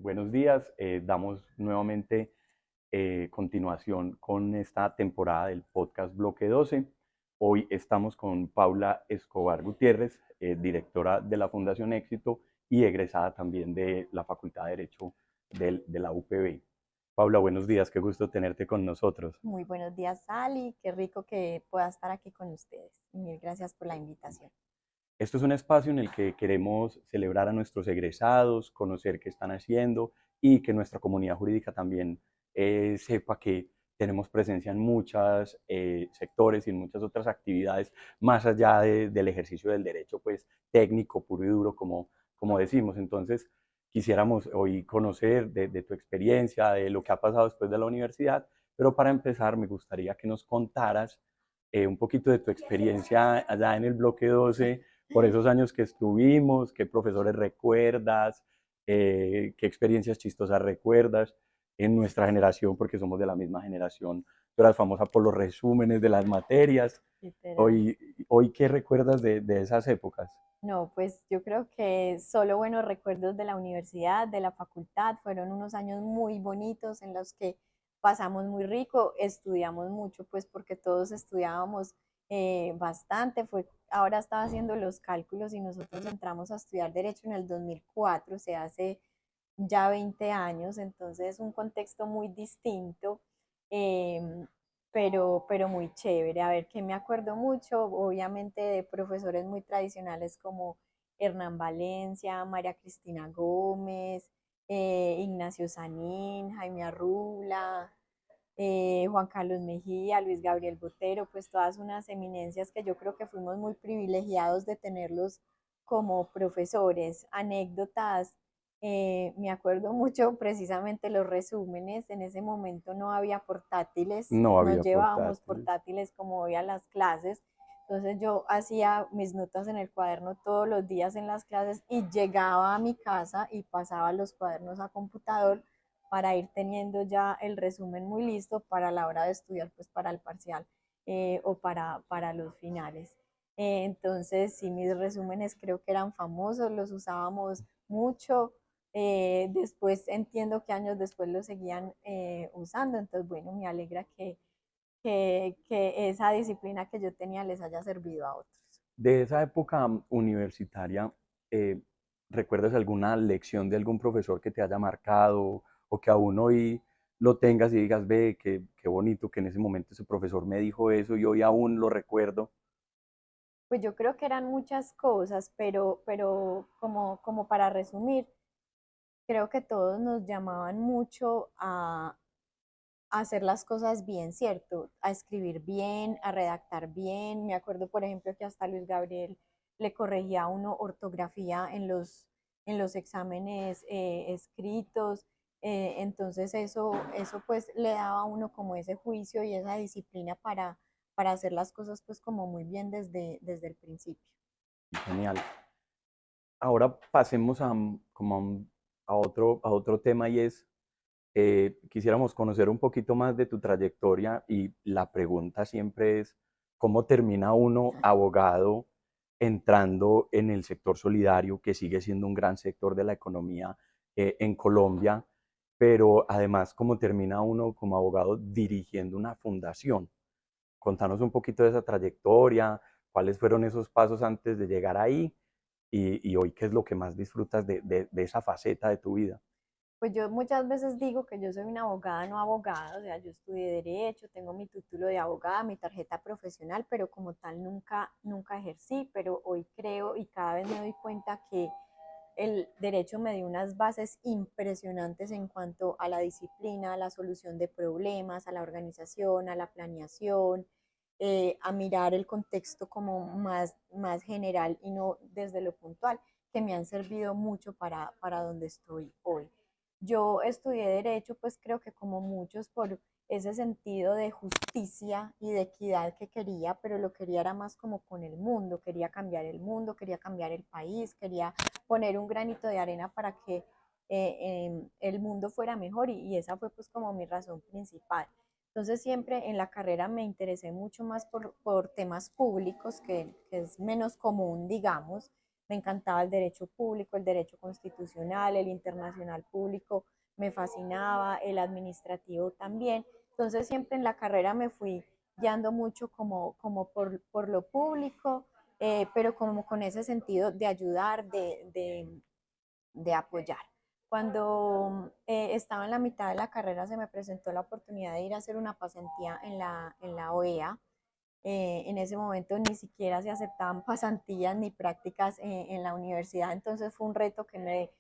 buenos días. Damos nuevamente continuación con esta temporada del podcast Bloque 12. Hoy estamos con Paula Escobar Gutiérrez, directora de la Fundación Éxito y egresada también de la Facultad de Derecho de la UPB. Paula, buenos días, qué gusto tenerte con nosotros. Muy buenos días, Sally. Qué rico que pueda estar aquí con ustedes. Y mil gracias por la invitación. Esto es un espacio en el que queremos celebrar a nuestros egresados, conocer qué están haciendo y que nuestra comunidad jurídica también sepa que tenemos presencia en muchos sectores y en muchas otras actividades, más allá del ejercicio del derecho pues, técnico, puro y duro, como decimos. Entonces, quisiéramos hoy conocer de tu experiencia, de lo que ha pasado después de la universidad, pero para empezar me gustaría que nos contaras un poquito de tu experiencia allá en el bloque 12 por esos años que estuvimos, qué profesores recuerdas, qué experiencias chistosas recuerdas en nuestra generación, porque somos de la misma generación. Tú eras famosa por los resúmenes de las materias. Literal. Hoy ¿qué recuerdas de esas épocas? No, pues yo creo que solo buenos recuerdos de la universidad, de la facultad. Fueron unos años muy bonitos en los que pasamos muy rico, estudiamos mucho, pues porque todos estudiábamos bastante. Ahora estaba haciendo los cálculos y nosotros entramos a estudiar Derecho en el 2004, o sea, hace ya 20 años, entonces un contexto muy distinto, pero muy chévere. A ver, que me acuerdo mucho, obviamente, de profesores muy tradicionales como Hernán Valencia, María Cristina Gómez, Ignacio Sanín, Jaime Arrula, Juan Carlos Mejía, Luis Gabriel Botero, pues todas unas eminencias que yo creo que fuimos muy privilegiados de tenerlos como profesores. Anécdotas, me acuerdo mucho precisamente los resúmenes, en ese momento no había portátiles, No nos había llevábamos portátiles. portátiles como hoy a las clases, entonces yo hacía mis notas en el cuaderno todos los días en las clases y llegaba a mi casa y pasaba los cuadernos a computador para ir teniendo ya el resumen muy listo para la hora de estudiar, pues para el parcial o para los finales. Entonces, sí, mis resúmenes creo que eran famosos, los usábamos mucho. Después entiendo que años después los seguían usando, entonces, bueno, me alegra que esa disciplina que yo tenía les haya servido a otros. De esa época universitaria, eh, ¿recuerdas alguna lección de algún profesor que te haya marcado o que aún hoy lo tengas y digas, ve, qué bonito que en ese momento ese profesor me dijo eso y hoy aún lo recuerdo? Pues yo creo que eran muchas cosas, pero como para resumir, creo que todos nos llamaban mucho a hacer las cosas bien, ¿cierto? A escribir bien, a redactar bien. Me acuerdo, por ejemplo, que hasta Luis Gabriel le corregía a uno ortografía en los exámenes escritos. Entonces eso pues le daba a uno como ese juicio y esa disciplina para hacer las cosas pues como muy bien desde el principio. Genial. Ahora pasemos como a otro tema y es, quisiéramos conocer un poquito más de tu trayectoria y la pregunta siempre es, ¿cómo termina uno abogado entrando en el sector solidario, que sigue siendo un gran sector de la economía en Colombia, pero además cómo termina uno como abogado dirigiendo una fundación? Contanos un poquito de esa trayectoria, cuáles fueron esos pasos antes de llegar ahí y hoy qué es lo que más disfrutas de esa faceta de tu vida. Pues yo muchas veces digo que yo soy una abogada no abogada, o sea, yo estudié derecho, tengo mi título de abogada, mi tarjeta profesional, pero como tal nunca ejercí, pero hoy creo y cada vez me doy cuenta que el derecho me dio unas bases impresionantes en cuanto a la disciplina, a la solución de problemas, a la organización, a la planeación, a mirar el contexto como más general y no desde lo puntual, que me han servido mucho para donde estoy hoy. Yo estudié derecho, pues creo que como muchos por ese sentido de justicia y de equidad que quería, pero lo quería era más como con el mundo, quería cambiar el país, quería poner un granito de arena para que el mundo fuera mejor y esa fue pues como mi razón principal. Entonces siempre en la carrera me interesé mucho más por temas públicos, que es menos común, digamos, me encantaba el derecho público, el derecho constitucional, el internacional público, me fascinaba, el administrativo también. Entonces siempre en la carrera me fui guiando mucho como por lo público, pero como con ese sentido de ayudar, de apoyar. Cuando estaba en la mitad de la carrera se me presentó la oportunidad de ir a hacer una pasantía en la OEA. En ese momento ni siquiera se aceptaban pasantías ni prácticas en la universidad, entonces fue un reto que me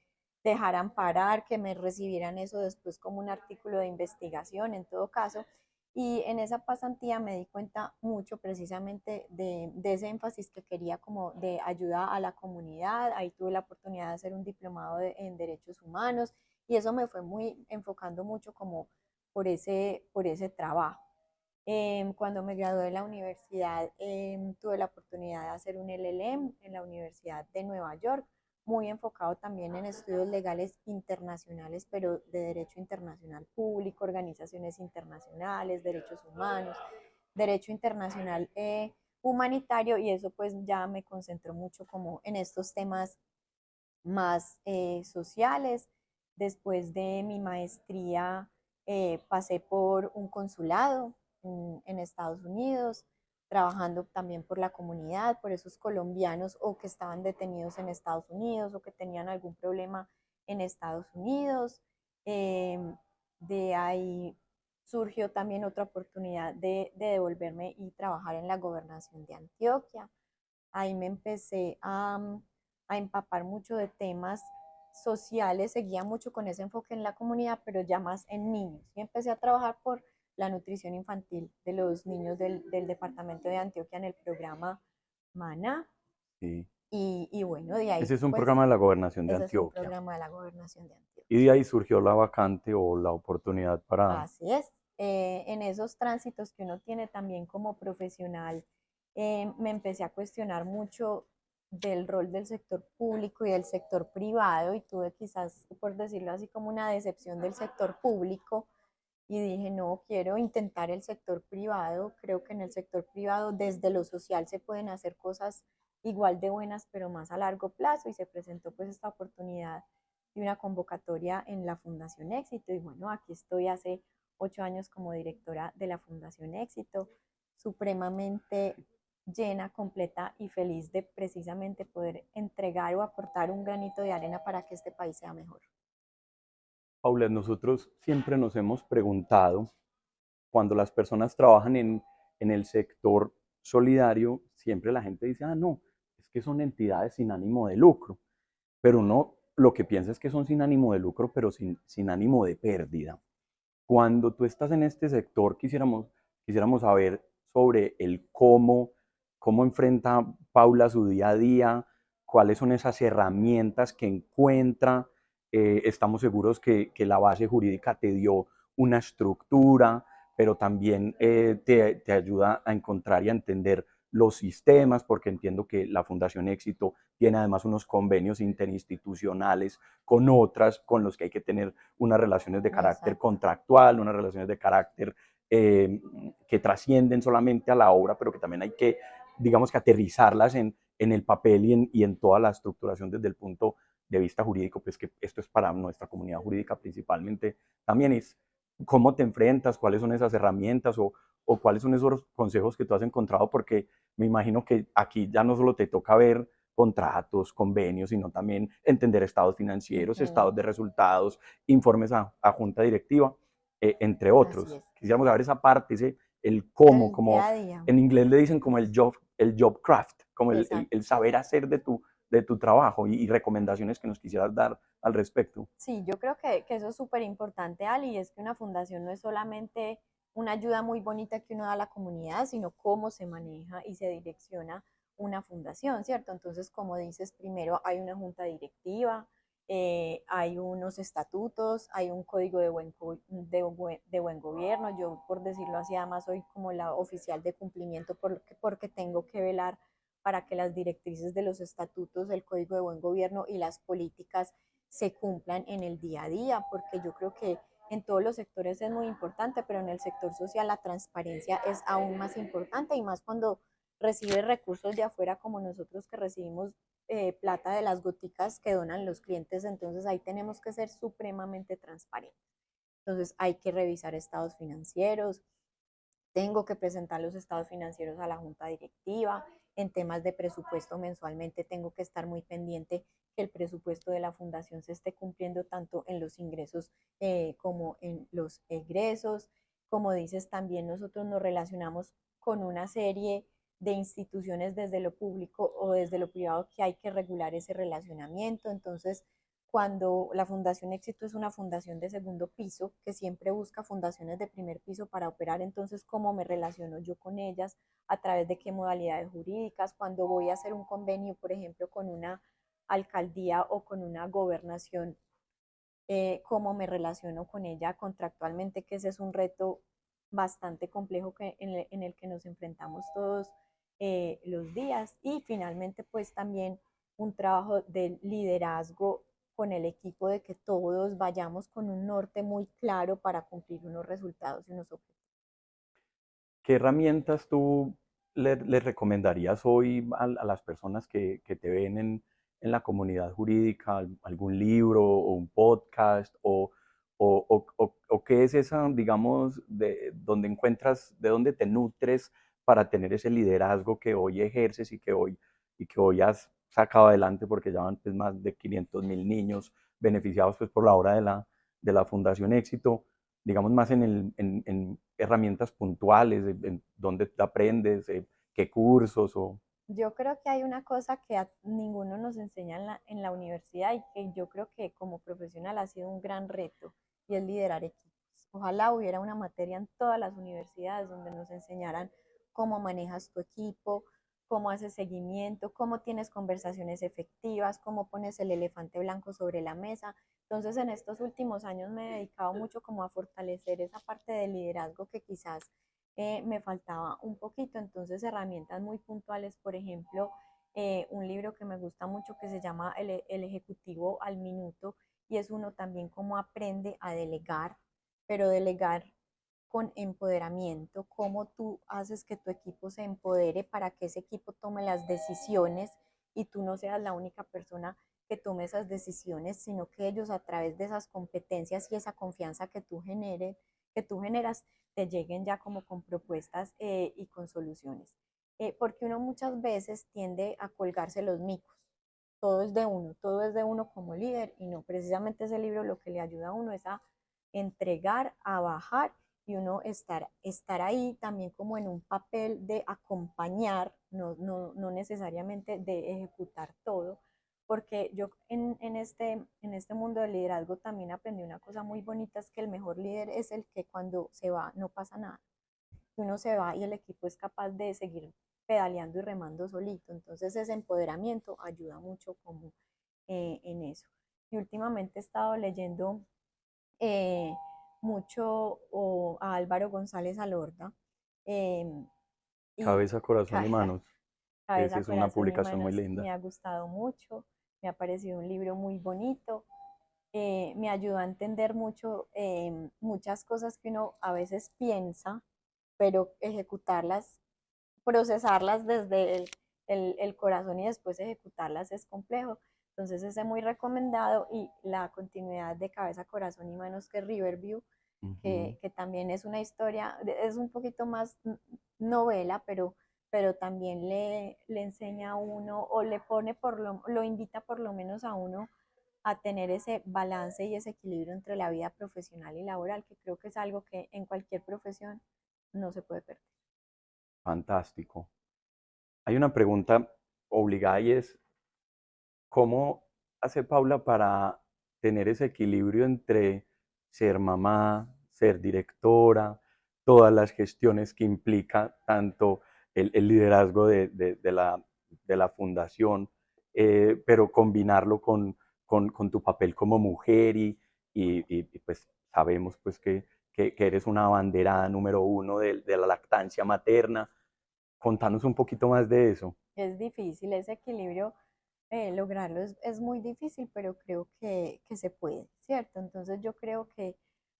dejaran parar, que me recibieran eso después como un artículo de investigación en todo caso. Y en esa pasantía me di cuenta mucho precisamente de ese énfasis que quería como de ayuda a la comunidad. Ahí tuve la oportunidad de hacer un diplomado en derechos humanos y eso me fue muy enfocando mucho como por ese trabajo. Cuando me gradué de la universidad, tuve la oportunidad de hacer un LLM en la Universidad de Nueva York, muy enfocado también en estudios legales internacionales, pero de derecho internacional público, organizaciones internacionales, derechos humanos, derecho internacional humanitario, y eso pues ya me concentró mucho como en estos temas más sociales. Después de mi maestría pasé por un consulado en Estados Unidos, trabajando también por la comunidad, por esos colombianos o que estaban detenidos en Estados Unidos o que tenían algún problema en Estados Unidos. Eh, de ahí surgió también otra oportunidad de devolverme y trabajar en la gobernación de Antioquia. Ahí me empecé a empapar mucho de temas sociales, seguía mucho con ese enfoque en la comunidad, pero ya más en niños. Y empecé a trabajar por la nutrición infantil de los niños del departamento de Antioquia en el programa MANA. Sí. Y bueno, de ahí Ese es un pues programa de la gobernación de ese es un Antioquia. programa de la gobernación de Y de Antioquia. ahí surgió la vacante o la oportunidad para... Así es. En esos tránsitos que uno tiene también como profesional, me empecé a cuestionar mucho del rol del sector público y del sector privado y tuve quizás, por decirlo así, como una decepción del sector público y dije, no, quiero intentar el sector privado. Creo que en el sector privado desde lo social se pueden hacer cosas igual de buenas, pero más a largo plazo y se presentó pues esta oportunidad de una convocatoria en la Fundación Éxito y bueno, aquí estoy hace 8 años como directora de la Fundación Éxito, supremamente llena, completa y feliz de precisamente poder entregar o aportar un granito de arena para que este país sea mejor. Paula, nosotros siempre nos hemos preguntado, cuando las personas trabajan en el sector solidario, siempre la gente dice, ah, no, es que son entidades sin ánimo de lucro. Pero uno lo que piensa es que son sin ánimo de lucro, pero sin ánimo de pérdida. Cuando tú estás en este sector, quisiéramos saber sobre el cómo enfrenta Paula su día a día, cuáles son esas herramientas que encuentra. Estamos seguros que la base jurídica te dio una estructura, pero también te ayuda a encontrar y a entender los sistemas, porque entiendo que la Fundación Éxito tiene además unos convenios interinstitucionales con otras, con los que hay que tener unas relaciones de carácter Exacto. contractual, unas relaciones de carácter eh, que trascienden solamente a la obra, pero que también hay que, digamos que aterrizarlas en el papel y en toda la estructuración desde el punto de vista jurídico, pues que esto es para nuestra comunidad jurídica principalmente, también es cómo te enfrentas, cuáles son esas herramientas o cuáles son esos consejos que tú has encontrado, porque me imagino que aquí ya no solo te toca ver contratos, convenios, sino también entender estados financieros, estados Ujú. de resultados, informes a junta directiva, entre Así otros. es. Quisiéramos saber esa parte, el cómo, El día como a día. en inglés le dicen como el job craft, como el Exacto. saber hacer de tu trabajo y recomendaciones que nos quisieras dar al respecto. Sí, yo creo que eso es súper importante, Ali, y es que una fundación no es solamente una ayuda muy bonita que uno da a la comunidad, sino cómo se maneja y se direcciona una fundación, ¿cierto? Entonces, como dices, primero hay una junta directiva, hay unos estatutos, hay un código de buen gobierno. Yo, por decirlo así, además soy como la oficial de cumplimiento porque tengo que velar para que las directrices de los estatutos, el código de buen gobierno y las políticas se cumplan en el día a día, porque yo creo que en todos los sectores es muy importante, pero en el sector social la transparencia es aún más importante y más cuando recibes recursos de afuera como nosotros que recibimos plata de las goticas que donan los clientes, entonces ahí tenemos que ser supremamente transparentes. Entonces hay que revisar estados financieros, tengo que presentar los estados financieros a la junta directiva. En temas de presupuesto mensualmente tengo que estar muy pendiente que el presupuesto de la fundación se esté cumpliendo tanto en los ingresos como en los egresos. Como dices, también nosotros nos relacionamos con una serie de instituciones desde lo público o desde lo privado que hay que regular ese relacionamiento. Entonces, cuando la Fundación Éxito es una fundación de segundo piso que siempre busca fundaciones de primer piso para operar, entonces cómo me relaciono yo con ellas, a través de qué modalidades jurídicas, cuando voy a hacer un convenio, por ejemplo, con una alcaldía o con una gobernación, cómo me relaciono con ella contractualmente, que ese es un reto bastante complejo en el que nos enfrentamos todos los días. Y finalmente, pues también un trabajo de liderazgo con el equipo, de que todos vayamos con un norte muy claro para cumplir unos resultados y unos objetivos. ¿Qué herramientas tú les recomendarías hoy a las personas que te ven en la comunidad jurídica? ¿Algún libro o un podcast? ¿O qué es esa, digamos, de donde encuentras, de dónde te nutres para tener ese liderazgo que hoy ejerces y que hoy has sacado adelante, porque ya van pues, más de 500.000 niños beneficiados pues, por la obra de la Fundación Éxito? Digamos, más en herramientas puntuales, en dónde aprendes, qué cursos o... Yo creo que hay una cosa que a ninguno nos enseña en la universidad y que yo creo que como profesional ha sido un gran reto, y es liderar equipos. Ojalá hubiera una materia en todas las universidades donde nos enseñaran cómo manejas tu equipo, cómo haces seguimiento, cómo tienes conversaciones efectivas, cómo pones el elefante blanco sobre la mesa. Entonces, en estos últimos años me he dedicado mucho como a fortalecer esa parte de liderazgo que quizás me faltaba un poquito. Entonces, herramientas muy puntuales, por ejemplo, un libro que me gusta mucho que se llama El Ejecutivo al Minuto, y es uno también cómo aprende a delegar, pero delegar con empoderamiento, cómo tú haces que tu equipo se empodere para que ese equipo tome las decisiones y tú no seas la única persona que tome esas decisiones, sino que ellos, a través de esas competencias y esa confianza que tú generas, te lleguen ya como con propuestas y con soluciones. Porque uno muchas veces tiende a colgarse los micos. Todo es de uno como líder, y no, precisamente ese libro lo que le ayuda a uno es a entregar, a bajar, y uno estar ahí también como en un papel de acompañar, no necesariamente de ejecutar todo, porque yo en este mundo del liderazgo también aprendí una cosa muy bonita, es que el mejor líder es el que cuando se va no pasa nada, que uno se va y el equipo es capaz de seguir pedaleando y remando solito. Entonces ese empoderamiento ayuda mucho como en eso. Y últimamente he estado leyendo eh, mucho a Álvaro González Alorda, eh, y Cabeza, corazón y Cabeza, manos. Esa Cabeza, es una Corazón y publicación muy Manos linda. me ha gustado mucho, me ha parecido un libro muy bonito, me ayudó a entender mucho muchas cosas que uno a veces piensa, pero ejecutarlas, procesarlas desde el corazón y después ejecutarlas es complejo. Entonces ese es muy recomendado, y la continuidad de Cabeza, Corazón y Manos, que es Riverview, Ujú. que también es una historia, es un poquito más novela, pero también le enseña a uno, o le pone lo invita por lo menos a uno a tener ese balance y ese equilibrio entre la vida profesional y laboral, que creo que es algo que en cualquier profesión no se puede perder. Fantástico. Hay una pregunta obligada y es, ¿cómo hace Paula para tener ese equilibrio entre ser mamá, ser directora, todas las gestiones que implica tanto el liderazgo de la fundación, pero combinarlo con tu papel como mujer y, pues sabemos pues que eres una abanderada número uno de la lactancia materna? Contanos un poquito más de eso. Es difícil ese equilibrio, lograrlo es muy difícil, pero creo que se puede, ¿cierto? Entonces yo creo que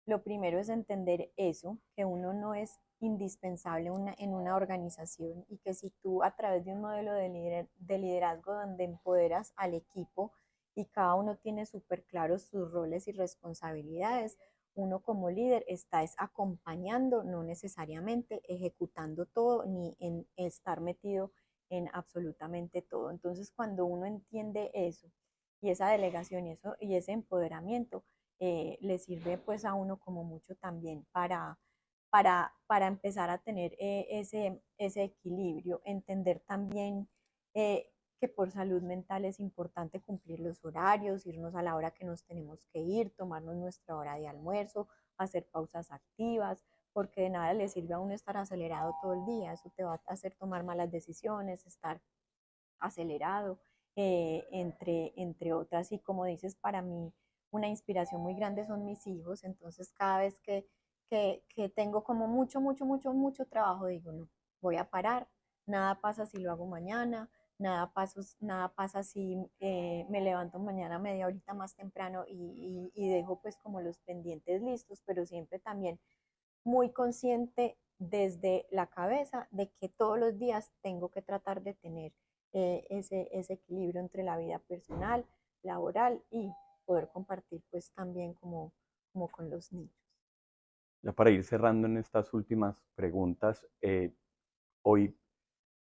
lo primero es entender eso, que uno no es indispensable en una organización y que si tú a través de un modelo de liderazgo donde empoderas al equipo y cada uno tiene súper claros sus roles y responsabilidades, uno como líder está es acompañando, no necesariamente ejecutando todo ni en estar metido en absolutamente todo. Entonces, cuando uno entiende eso y esa delegación y ese empoderamiento, le sirve pues a uno como mucho también para empezar a tener ese equilibrio, entender también que por salud mental es importante cumplir los horarios, irnos a la hora que nos tenemos que ir, tomarnos nuestra hora de almuerzo, hacer pausas activas, porque de nada le sirve a uno estar acelerado todo el día, eso te va a hacer tomar malas decisiones, estar acelerado, entre otras. Y como dices, para mí una inspiración muy grande son mis hijos, entonces cada vez que tengo como mucho trabajo, digo, no, voy a parar, nada pasa si lo hago mañana, nada pasa si me levanto mañana media horita más temprano y dejo pues como los pendientes listos, pero siempre también muy consciente desde la cabeza de que todos los días tengo que tratar de tener ese equilibrio entre la vida personal, laboral y poder compartir pues también como con los niños. Ya para ir cerrando en estas últimas preguntas, hoy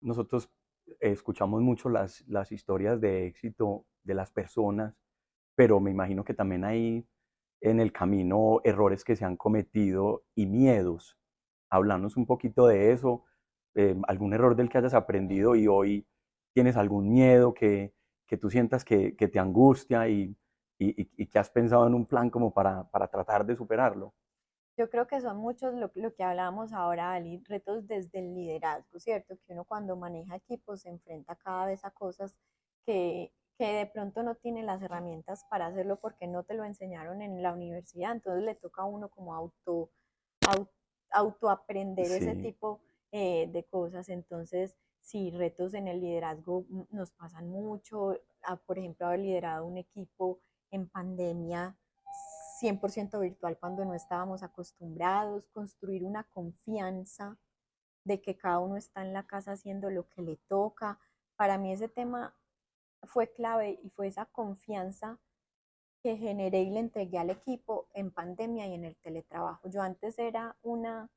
nosotros escuchamos mucho las historias de éxito de las personas, pero me imagino que también hay en el camino errores que se han cometido y miedos. Hablarnos un poquito de eso, algún error del que hayas aprendido y hoy tienes algún miedo que tú sientas que te angustia y que has pensado en un plan como para tratar de superarlo. Yo creo que son muchos lo que hablábamos ahora, Ali, retos desde el liderazgo, ¿cierto? Que uno cuando maneja equipos se enfrenta cada vez a cosas que de pronto no tiene las herramientas para hacerlo porque no te lo enseñaron en la universidad, entonces le toca a uno como au- autoaprender ese Sí, tipo de cosas. Entonces, sí, retos en el liderazgo nos pasan mucho. Por ejemplo, haber liderado un equipo en pandemia 100% virtual cuando no estábamos acostumbrados, construir una confianza de que cada uno está en la casa haciendo lo que le toca. Para mí ese tema fue clave y fue esa confianza que generé y le entregué al equipo en pandemia y en el teletrabajo. Yo antes era una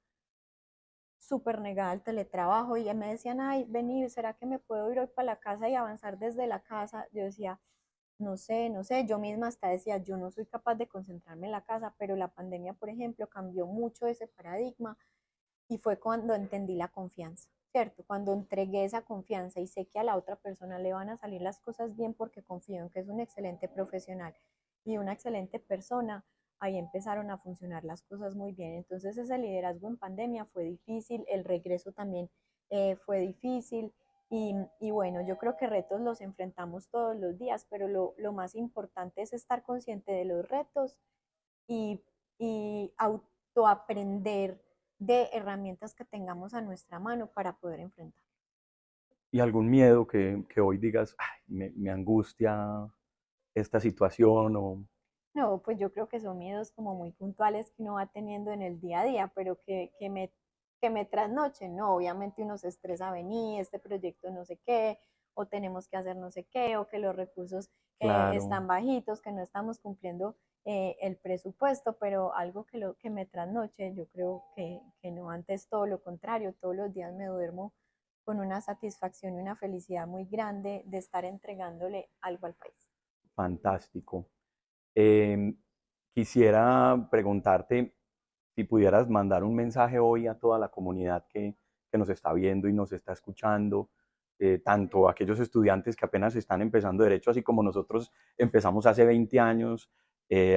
súper negada al teletrabajo y me decían, ay, vení, ¿será que me puedo ir hoy para la casa y avanzar desde la casa? Yo decía, no sé, yo misma hasta decía, yo no soy capaz de concentrarme en la casa, pero la pandemia, por ejemplo, cambió mucho ese paradigma y fue cuando entendí la confianza, ¿cierto? Cuando entregué esa confianza y sé que a la otra persona le van a salir las cosas bien porque confío en que es un excelente profesional y una excelente persona, ahí empezaron a funcionar las cosas muy bien. Entonces ese liderazgo en pandemia fue difícil, el regreso también fue difícil. Y bueno, yo creo que retos los enfrentamos todos los días, pero lo más importante es estar consciente de los retos y, y autoaprender de herramientas que tengamos a nuestra mano para poder enfrentar. y algún miedo que hoy digas, "Ay, me angustia esta situación o No, pues yo creo que son miedos como muy puntuales que uno va teniendo en el día a día, pero que me trasnochen, no, obviamente uno se estresa, venir, este proyecto no sé qué, o tenemos que hacer no sé qué, o que los recursos claro, están bajitos, que no estamos cumpliendo el presupuesto, pero algo que me trasnoche, yo creo que no, antes todo lo contrario, todos los días me duermo con una satisfacción y una felicidad muy grande de estar entregándole algo al país. fantástico. Em, Quisiera preguntarte si pudieras mandar un mensaje hoy a toda la comunidad que nos está viendo y nos está escuchando, tanto aquellos estudiantes que apenas están empezando derecho, así como nosotros empezamos hace 20 años,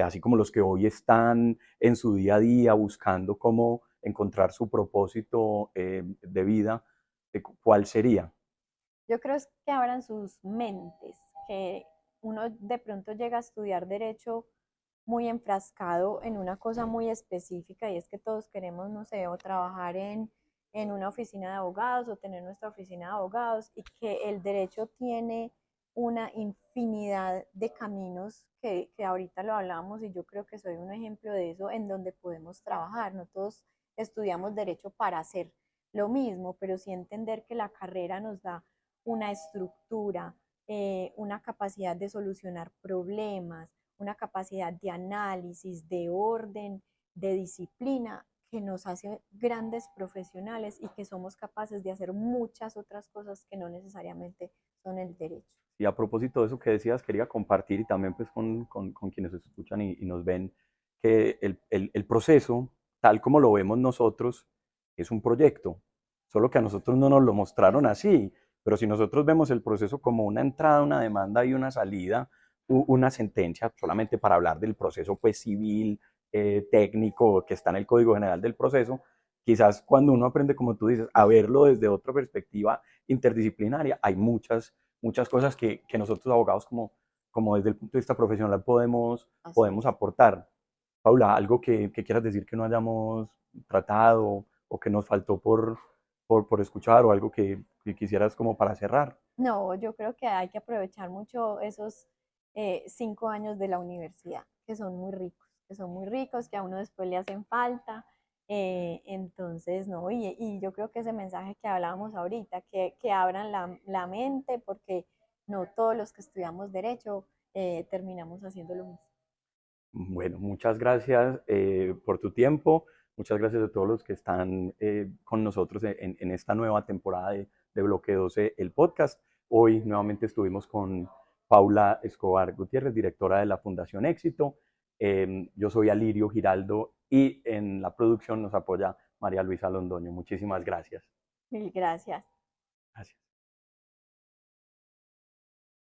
así como los que hoy están en su día a día buscando cómo encontrar su propósito de vida, ¿cuál sería? Yo creo es que abran sus mentes, que uno de pronto llega a estudiar derecho muy enfrascado en una cosa muy específica y es que todos queremos, no sé, o trabajar en una oficina de abogados o tener nuestra oficina de abogados y que el derecho tiene una infinidad de caminos que ahorita lo hablamos y yo creo que soy un ejemplo de eso en donde podemos trabajar. No todos estudiamos derecho para hacer lo mismo, pero sí entender que la carrera nos da una estructura, una capacidad de solucionar problemas, una capacidad de análisis, de orden, de disciplina que nos hace grandes profesionales y que somos capaces de hacer muchas otras cosas que no necesariamente son el derecho. Y a propósito de eso que decías, quería compartir y también pues con quienes escuchan y nos ven, que el proceso, tal como lo vemos nosotros, es un proyecto, solo que a nosotros no nos lo mostraron así, pero si nosotros vemos el proceso como una entrada, una demanda y una salida, una sentencia, solamente para hablar del proceso pues civil, técnico, que está en el Código General del Proceso, quizás cuando uno aprende, como tú dices, a verlo desde otra perspectiva interdisciplinaria, hay muchas cosas que nosotros abogados como desde el punto de vista profesional podemos aportar. Paula, algo que quieras decir que no hayamos tratado o que nos faltó por escuchar o algo que quisieras como para cerrar. No, yo creo que hay que aprovechar mucho esos 5 años de la universidad, que son muy ricos, que a uno después le hacen falta. Entonces, no, y yo creo que ese mensaje que hablábamos ahorita, que abran la mente, porque no todos los que estudiamos derecho terminamos haciendo lo mismo. Bueno, muchas gracias por tu tiempo. Muchas gracias a todos los que están con nosotros en esta nueva temporada de Bloque 12, el podcast. Hoy nuevamente estuvimos con Paula Escobar Gutiérrez, directora de la Fundación Éxito. Yo soy Alirio Giraldo y en la producción nos apoya María Luisa Londoño. Muchísimas gracias. Mil gracias. Gracias.